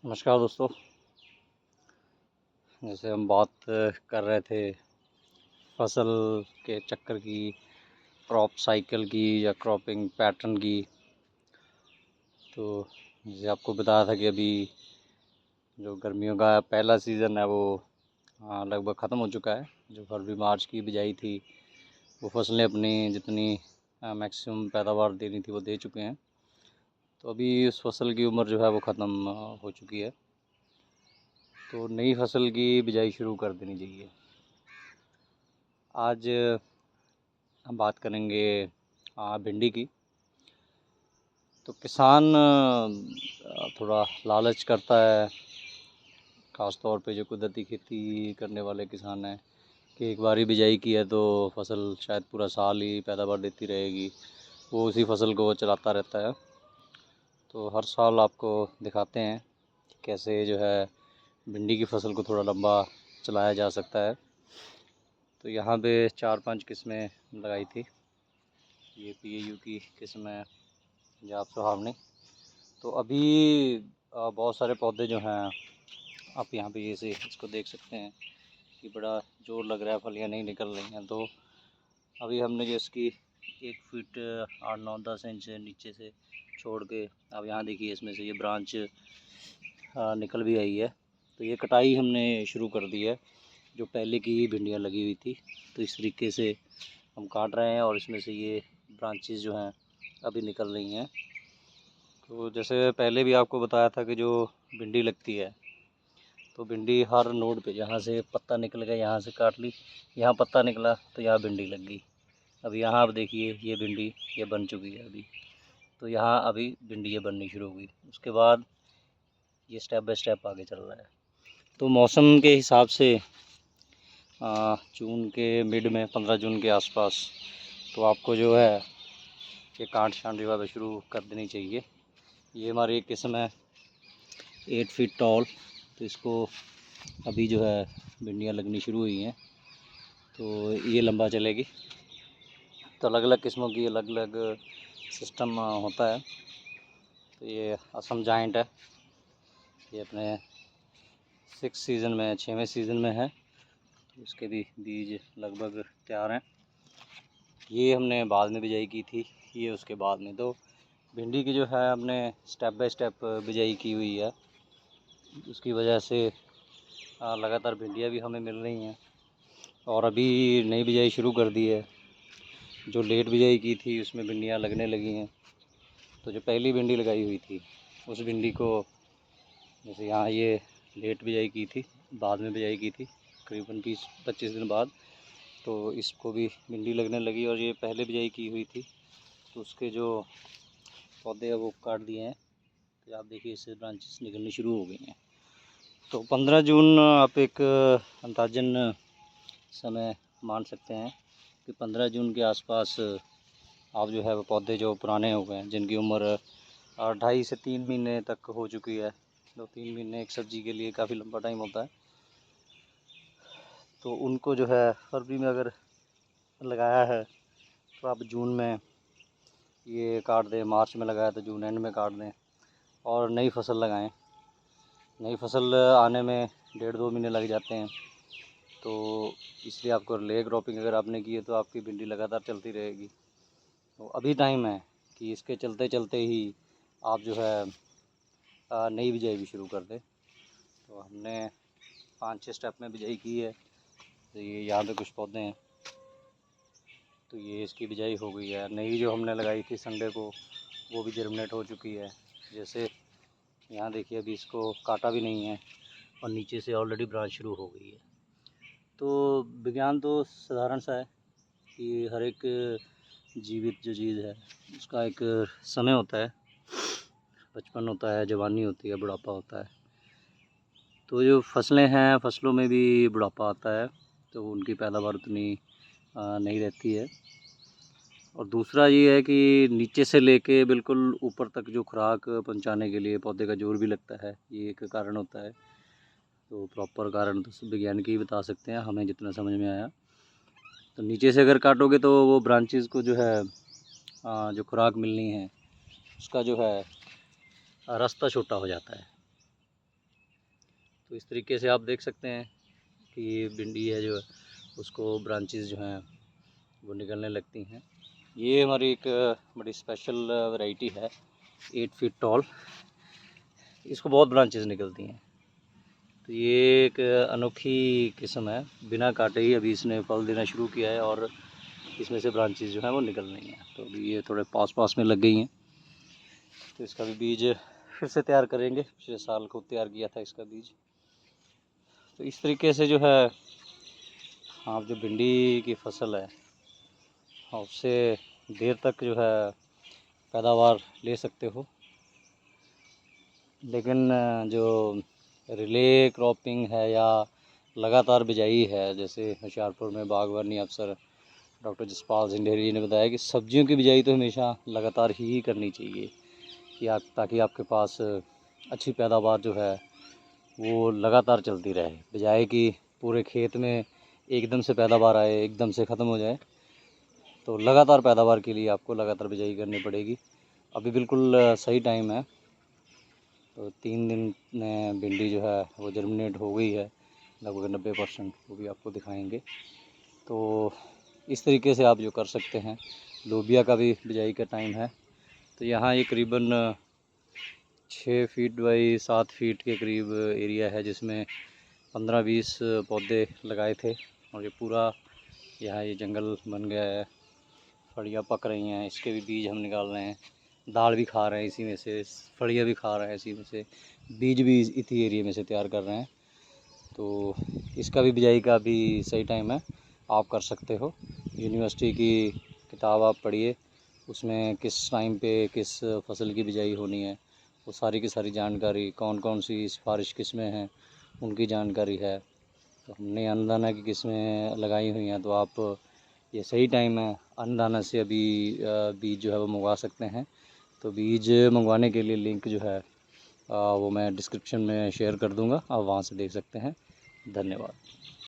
नमस्कार दोस्तों। जैसे हम बात कर रहे थे फसल के चक्कर की, क्रॉप साइकिल की या क्रॉपिंग पैटर्न की, तो जैसे आपको बताया था कि अभी जो गर्मियों का पहला सीज़न है वो लगभग ख़त्म हो चुका है। जो फरवरी मार्च की बिजाई थी वो फसलें अपनी जितनी मैक्सिमम पैदावार देनी थी वो दे चुके हैं। तो अभी उस फसल की उम्र जो है वो ख़त्म हो चुकी है, तो नई फसल की बिजाई शुरू कर देनी चाहिए। आज हम बात करेंगे भिंडी की। तो किसान थोड़ा लालच करता है, ख़ास तौर पे जो कुदरती खेती करने वाले किसान हैं, कि एक बार ही बिजाई की है तो फसल शायद पूरा साल ही पैदावार देती रहेगी। वो उसी फसल को चलाता रहता है। तो हर साल आपको दिखाते हैं कि कैसे जो है भिंडी की फसल को थोड़ा लंबा चलाया जा सकता है। तो यहाँ पे 4-5 किस्में लगाई थी। ये PAU की किस्म है, पंजाब सुहावनी। तो अभी बहुत सारे पौधे जो हैं आप यहाँ पे ये इसको देख सकते हैं कि बड़ा जोर लग रहा है, फलियाँ नहीं निकल रही हैं। तो अभी हमने जो इसकी 1 फीट 8-9-10 इंच नीचे से छोड़ के, अब यहाँ देखिए इसमें से ये ब्रांच निकल भी आई है। तो ये कटाई हमने शुरू कर दी है, जो पहले की भिंडियाँ लगी हुई थी। तो इस तरीके से हम काट रहे हैं और इसमें से ये ब्रांचेस जो हैं अभी निकल रही हैं। तो जैसे पहले भी आपको बताया था कि जो भिंडी लगती है, तो भिंडी हर नोड पे, जहाँ से पत्ता निकल गया यहाँ से काट ली, यहाँ पत्ता निकला तो यहाँ भिंडी लग गई। अब यहाँ आप देखिए ये भिंडी ये बन चुकी है अभी। तो यहाँ अभी भिंडी ये बननी शुरू हो गई। उसके बाद ये स्टेप बाय स्टेप आगे चल रहा है। तो मौसम के हिसाब से जून के मिड में 15 जून के आसपास तो आपको जो है ये काट छांट जो है शुरू कर देनी चाहिए। ये हमारी एक किस्म है 8 फीट टॉल। तो इसको अभी जो है भिंडियाँ लगनी शुरू हुई हैं, तो ये लंबा चलेगी। तो अलग अलग किस्मों की अलग अलग सिस्टम होता है। तो ये असम जाइंट है, ये अपने 6 सीज़न में 6वें सीज़न में है। तो इसके भी बीज लगभग तैयार हैं। ये हमने बाद में बिजाई की थी, ये उसके बाद में। तो भिंडी की जो है हमने स्टेप बाय स्टेप बिजाई की हुई है। उसकी वजह से लगातार भिंडियाँ भी हमें मिल रही हैं और अभी नई बिजाई शुरू कर दी है। जो लेट बिजाई की थी उसमें भिंडियाँ लगने लगी हैं। तो जो पहली भिंडी लगाई हुई थी उस भिंडी को, जैसे यहाँ ये लेट बिजाई की थी, बाद में बिजाई की थी करीबन 20-25 दिन बाद, तो इसको भी भिंडी लगने लगी। और ये पहले बिजाई की हुई थी तो उसके जो पौधे हैं वो काट दिए हैं। तो आप देखिए इससे ब्रांचेस निकलनी शुरू हो गई हैं। तो 15 जून आप एक अंदाजन समय मान सकते हैं कि 15 जून के आसपास आप जो है वो पौधे जो पुराने हो गए हैं, जिनकी उम्र 2.5 से 3 महीने तक हो चुकी है। 2-3 महीने एक सब्ज़ी के लिए काफ़ी लंबा टाइम होता है। तो उनको जो है फरवरी में अगर लगाया है तो आप जून में ये काट दें, मार्च में लगाया तो जून एंड में काट दें और नई फसल लगाएं। नई फसल आने में 1.5-2 महीने लग जाते हैं। तो इसलिए आपको ले क्रॉपिंग अगर आपने की है तो आपकी भिंडी लगातार चलती रहेगी। तो अभी टाइम है कि इसके चलते चलते ही आप जो है नई बिजाई भी शुरू कर दें। तो हमने 5-6 स्टेप में बिजाई की है। तो ये यहाँ पे कुछ पौधे हैं, तो ये इसकी बिजाई हो गई है। नई जो हमने लगाई थी संडे को वो भी जर्मिनेट हो चुकी है। जैसे यहाँ देखिए अभी इसको काटा भी नहीं है और नीचे से ऑलरेडी ब्रांच शुरू हो गई है। तो विज्ञान तो साधारण सा है कि हर एक जीवित जो चीज़ है उसका एक समय होता है, बचपन होता है, जवानी होती है, बुढ़ापा होता है। तो जो फसलें हैं फसलों में भी बुढ़ापा आता है, तो उनकी पैदावार उतनी नहीं रहती है। और दूसरा ये है कि नीचे से लेके बिल्कुल ऊपर तक जो खुराक पहुंचाने के लिए पौधे का जोर भी लगता है, ये एक कारण होता है। तो प्रॉपर कारण तो सब वैज्ञानिक ही बता सकते हैं, हमें जितना समझ में आया। तो नीचे से अगर काटोगे तो वो ब्रांचेस को जो है जो खुराक मिलनी है उसका जो है रास्ता छोटा हो जाता है। तो इस तरीके से आप देख सकते हैं कि भिंडी है जो उसको ब्रांचेस जो हैं वो निकलने लगती हैं। ये हमारी एक बड़ी स्पेशल वैरायटी है 8 फीट टॉल, इसको बहुत ब्रांचेस निकलती हैं। तो ये एक अनोखी किस्म है, बिना काटे ही अभी इसने फल देना शुरू किया है और इसमें से ब्रांचेस जो हैं वो निकल रही हैं। तो अभी ये थोड़े पास में लग गई हैं, तो इसका भी बीज फिर से तैयार करेंगे। पिछले साल को तैयार किया था इसका बीज। तो इस तरीके से जो है आप जो भिंडी की फसल है उससे देर तक जो है पैदावार ले सकते हो। लेकिन जो रिले क्रॉपिंग है या लगातार बिजाई है, जैसे होशियारपुर में बागवानी अफसर डॉक्टर जसपाल सिंह ढेरी जी ने बताया कि सब्जियों की बिजाई तो हमेशा लगातार ही करनी चाहिए कि ताकि आपके पास अच्छी पैदावार जो है वो लगातार चलती रहे। बिजाई की पूरे खेत में एकदम से पैदावार आए, एकदम से ख़त्म हो जाए, तो लगातार पैदावार के लिए आपको लगातार बिजाई करनी पड़ेगी। अभी बिल्कुल सही टाइम है, तो 3 दिन में भिंडी जो है वो जर्मिनेट हो गई है लगभग 90%, वो भी आपको दिखाएंगे। तो इस तरीके से आप जो कर सकते हैं। लोबिया का भी बिजाई का टाइम है, तो यहाँ ये करीबन 6 फीट बाई 7 फीट के करीब एरिया है जिसमें 15-20 पौधे लगाए थे, और ये पूरा यहाँ ये जंगल बन गया है। फलियाँ पक रही हैं, इसके भी बीज हम निकाल रहे हैं। दाल भी खा रहे हैं इसी में से, फलियाँ भी खा रहे हैं इसी में से, बीज भी इसी एरिया में से तैयार कर रहे हैं। तो इसका भी बिजाई का भी सही टाइम है, आप कर सकते हो। यूनिवर्सिटी की किताब आप पढ़िए, उसमें किस टाइम पे किस फसल की बिजाई होनी है वो सारी की सारी जानकारी, कौन कौन सी सिफारिश किस्में हैं उनकी जानकारी है। तो हमने अन्नदाना की किस्में लगाई हुई हैं, तो आप ये सही टाइम है अन्नदाना से अभी बीज जो है वो मंगवा सकते हैं। तो बीज मंगवाने के लिए लिंक जो है वो मैं डिस्क्रिप्शन में शेयर कर दूंगा, आप वहाँ से देख सकते हैं। धन्यवाद।